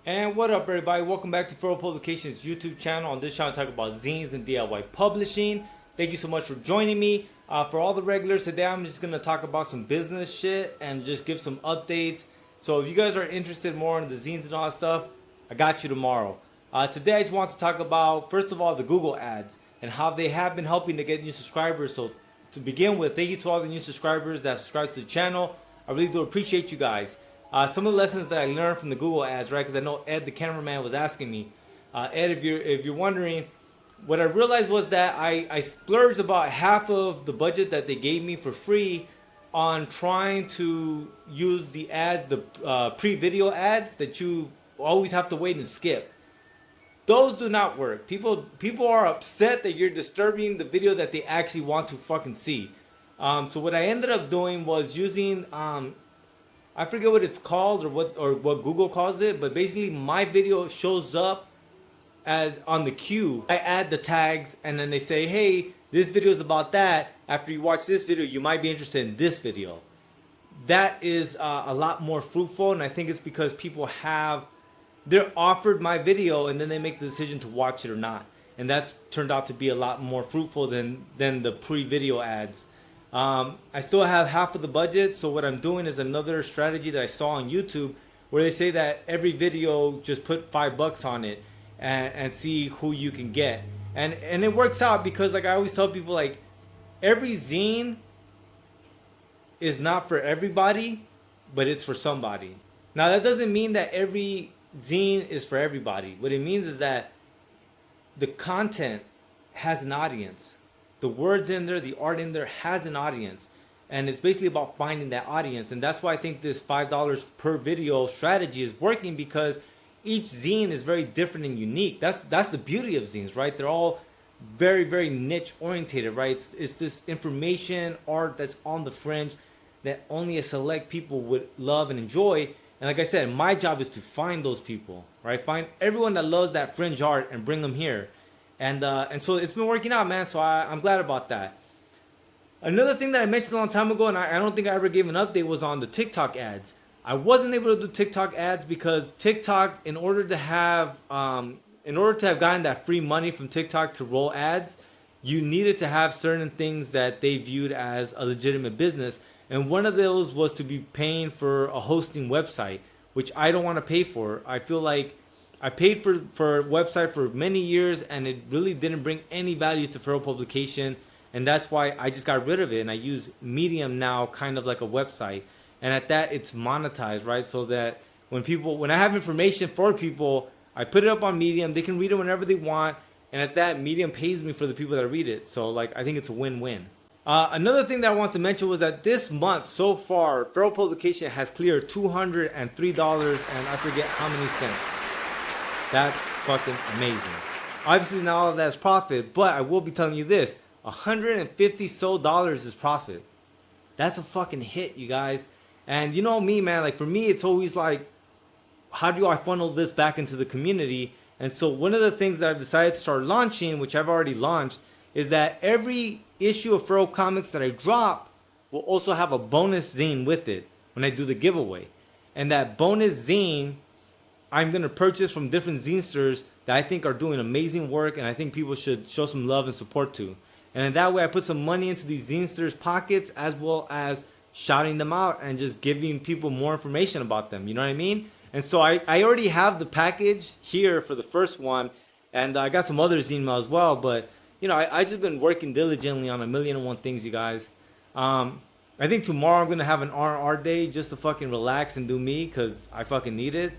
And what up, everybody? Welcome back to Furrow Publications YouTube channel. On this channel, I talk about zines and DIY publishing. Thank you so much for joining me. For all the regulars today, I'm just gonna talk about some business shit and just give some updates. So if you guys are interested more in the zines and all that stuff, I got you tomorrow. Today, I just want to talk about, first of all, the Google ads and how they have been helping to get new subscribers. So to begin with, thank you to all the new subscribers that subscribe to the channel. I really do appreciate you guys. Some of the lessons that I learned from the Google ads, right? Because I know Ed, the cameraman, was asking me. Ed, if you're wondering, what I realized was that I splurged about half of the budget that they gave me for free on trying to use the ads, the pre-video ads that you always have to wait and skip. Those do not work. People are upset that you're disturbing the video that they actually want to fucking see. So what I ended up doing was using I forget what it's called or what Google calls it, but basically my video shows up as on the queue. I add the tags and then they say, hey, this video is about that. After you watch this video, you might be interested in this video. That is a lot more fruitful, and I think it's because people they're offered my video and then they make the decision to watch it or not. And that's turned out to be a lot more fruitful than the pre-video ads. I still have half of the budget, so what I'm doing is another strategy that I saw on YouTube where they say that every video just put $5 on it and see who you can get. And it works out because, like I always tell people, like, every zine is not for everybody, but it's for somebody. Now that doesn't mean that every zine is for everybody. What it means is that the content has an audience. The words in there, the art in there has an audience. And it's basically about finding that audience. And that's why I think this $5 per video strategy is working, because each zine is very different and unique. That's the beauty of zines, right? They're all very, very niche orientated, right? It's this information art that's on the fringe that only a select people would love and enjoy. And like I said, my job is to find those people, right? Find everyone that loves that fringe art and bring them here. And so it's been working out, man. So I'm glad about that. Another thing that I mentioned a long time ago, and I don't think I ever gave an update, was on the TikTok ads. I wasn't able to do TikTok ads because TikTok, in order to have gotten that free money from TikTok to roll ads, you needed to have certain things that they viewed as a legitimate business. And one of those was to be paying for a hosting website, which I don't want to pay for. I feel like I paid for a website for many years and it really didn't bring any value to Furrow Publication, and that's why I just got rid of it and I use Medium now, kind of like a website. And at that, it's monetized, right? So that when I have information for people, I put it up on Medium, they can read it whenever they want, and at that, Medium pays me for the people that read it. So like, I think it's a win-win. Another thing that I want to mention was that this month so far, Furrow Publication has cleared $203 and I forget how many cents. That's fucking amazing. Obviously not all of that is profit, but I will be telling you this, $150 so is profit. That's a fucking hit, you guys. And you know me, man, like for me, it's always like, how do I funnel this back into the community? And so one of the things that I've decided to start launching, which I've already launched, is that every issue of Furrow Comics that I drop will also have a bonus zine with it when I do the giveaway. And that bonus zine, I'm going to purchase from different zinesters that I think are doing amazing work and I think people should show some love and support to. And in that way, I put some money into these zinesters' pockets, as well as shouting them out and just giving people more information about them. You know what I mean? And so I already have the package here for the first one, and I got some others email as well. But, you know, I just been working diligently on 1,000,001 things, you guys. I think tomorrow I'm going to have an R&R day just to fucking relax and do me, because I fucking need it.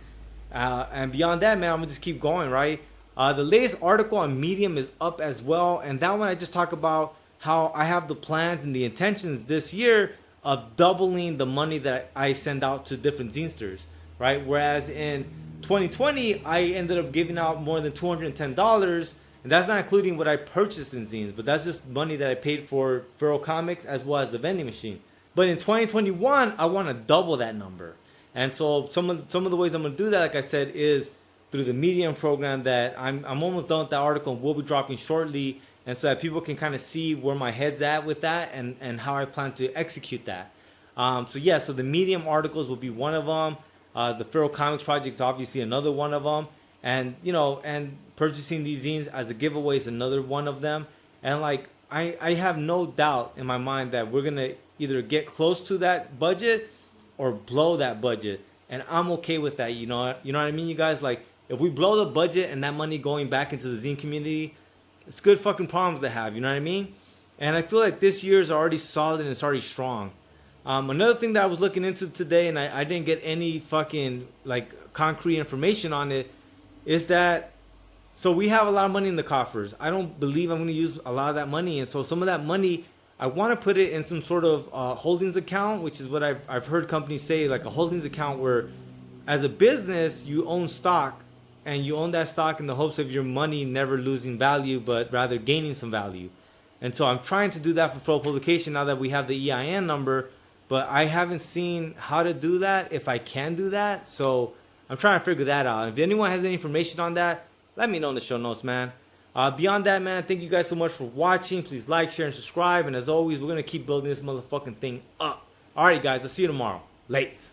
And beyond that, man, I'm gonna just keep going, right? The latest article on Medium is up as well, and that one I just talk about how I have the plans and the intentions this year of doubling the money that I send out to different zinesters, right? Whereas in 2020, I ended up giving out more than $210, and that's not including what I purchased in zines, but that's just money that I paid for Furrow Comics as well as the vending machine. But in 2021, I want to double that number. And so some of the ways I'm going to do that, like I said, is through the Medium program that I'm almost done with that article and will be dropping shortly. And so that people can kind of see where my head's at with that and how I plan to execute that. So the Medium articles will be one of them. The Feral Comics Project is obviously another one of them. And, you know, and purchasing these zines as a giveaway is another one of them. And, like, I have no doubt in my mind that we're going to either get close to that budget or blow that budget. And I'm okay with that, you know what I mean, you guys? Like, if we blow the budget and that money going back into the zine community, it's good fucking problems to have, you know what I mean? And I feel like this year is already solid and it's already strong. Another thing that I was looking into today, and I didn't get any fucking like concrete information on it, is that so we have a lot of money in the coffers. I don't believe I'm going to use a lot of that money, and so some of that money I want to put it in some sort of holdings account, which is what I've heard companies say, like a holdings account where, as a business, you own stock, and you own that stock in the hopes of your money never losing value, but rather gaining some value. And so I'm trying to do that for Pro Publication now that we have the EIN number, but I haven't seen how to do that, if I can do that. So I'm trying to figure that out. If anyone has any information on that, let me know in the show notes, man. Beyond that, man, thank you guys so much for watching. Please like, share, and subscribe. And as always, we're going to keep building this motherfucking thing up. All right, guys, I'll see you tomorrow. Lates.